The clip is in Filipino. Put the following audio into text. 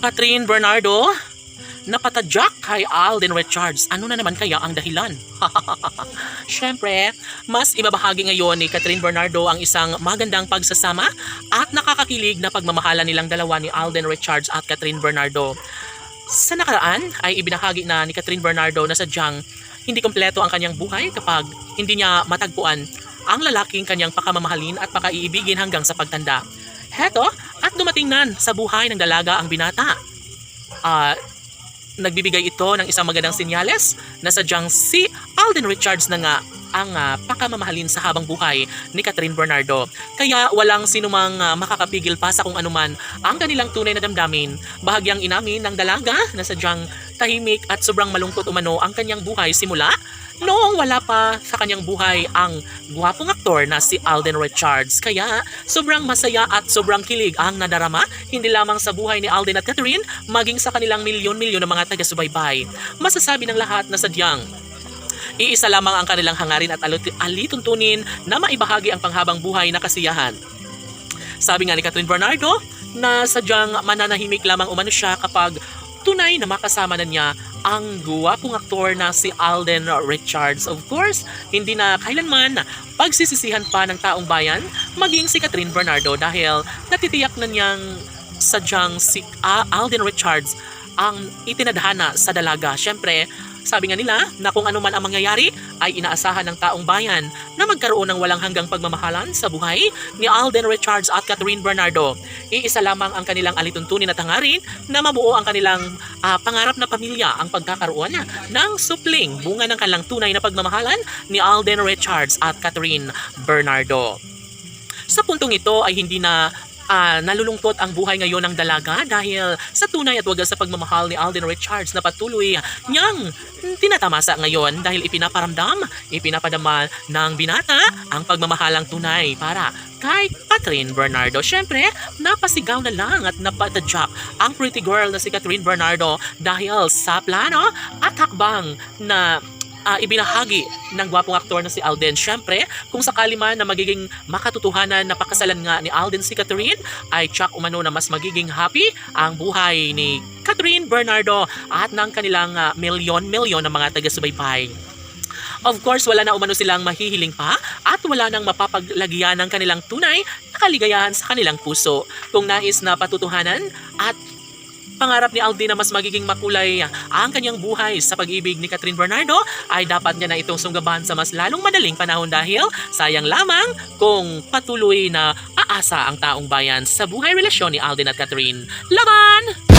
Catherine Bernardo, napatadyak kay Alden Richards. Ano na naman kaya ang dahilan? Siyempre, mas ibabahagi ngayon ni Catherine Bernardo ang isang magandang pagsasama at nakakakilig na pagmamahalan nilang dalawa ni Alden Richards at Catherine Bernardo. Sa nakaraan ay ibinahagi na ni Catherine Bernardo na sadyang hindi kompleto ang kanyang buhay kapag hindi niya matagpuan ang lalaking kanyang pakamamahalin at pakaiibigin hanggang sa pagtanda. Heto, at dumating na sa buhay ng dalaga ang binata. Nagbibigay ito ng isang magandang sinyales na sadyang si Alden Richards na nga ang pakamamahalin sa habang buhay ni Catherine Bernardo. Kaya walang sinumang makakapigil pa sa kung anuman ang kanilang tunay na damdamin. Bahagyang inamin ng dalaga na sadyang tahimik at sobrang malungkot umano ang kanyang buhay simula noong wala pa sa kanyang buhay ang gwapong aktor na si Alden Richards. Kaya sobrang masaya at sobrang kilig ang nadarama hindi lamang sa buhay ni Alden at Catherine, maging sa kanilang milyon-milyon ng mga taga-subaybay. Masasabi ng lahat na sadyang iisa lamang ang kanilang hangarin at alituntunin na maibahagi ang panghabang buhay na kasiyahan. Sabi nga ni Catherine Bernardo na sadyang mananahimik lamang umano siya kapag tunay na makasama na niya ang guwapong aktor na si Alden Richards. Of course, hindi na kailanman pagsisisihan pa ng taong bayan maging si Catherine Bernardo dahil natitiyak na niyang sadyang si Alden Richards ang itinadhana sa dalaga. Siyempre, sabi nga nila na kung ano man ang mangyayari ay inaasahan ng taong bayan na magkaroon ng walang hanggang pagmamahalan sa buhay ni Alden Richards at Catherine Bernardo. Iisa lamang ang kanilang alituntunin at hangarin na mabuo ang kanilang pangarap na pamilya, ang pagkakaroon ng supling bunga ng kanilang tunay na pagmamahalan ni Alden Richards at Catherine Bernardo. Sa puntong ito ay hindi na nalulungkot ang buhay ngayon ng dalaga dahil sa tunay at wagas sa pagmamahal ni Alden Richards na patuloy niyang tinatamasa ngayon dahil ipinapadama ng binata ang pagmamahalang tunay para kay Catherine Bernardo. Siyempre, napasigaw na lang at napatadyak ang pretty girl na si Catherine Bernardo dahil sa plano at hakbang na ibinahagi ng gwapong aktor na si Alden. Siyempre, kung sakali man na magiging makatotohanan na pakasalan nga ni Alden si Catherine, ay tsak umano na mas magiging happy ang buhay ni Catherine Bernardo at ng kanilang milyon-milyon na mga taga-subaybay. Of course, wala na umano silang mahihiling pa at wala nang mapapaglagyan ng kanilang tunay na kaligayahan sa kanilang puso. Kung nais na patutuhanan at pangarap ni Alden na mas magiging makulay ang kanyang buhay sa pag-ibig ni Catherine Bernardo ay dapat niya na itong sunggaban sa mas lalong madaling panahon dahil sayang lamang kung patuloy na aasa ang taong bayan sa buhay relasyon ni Alden at Catherine. Laban!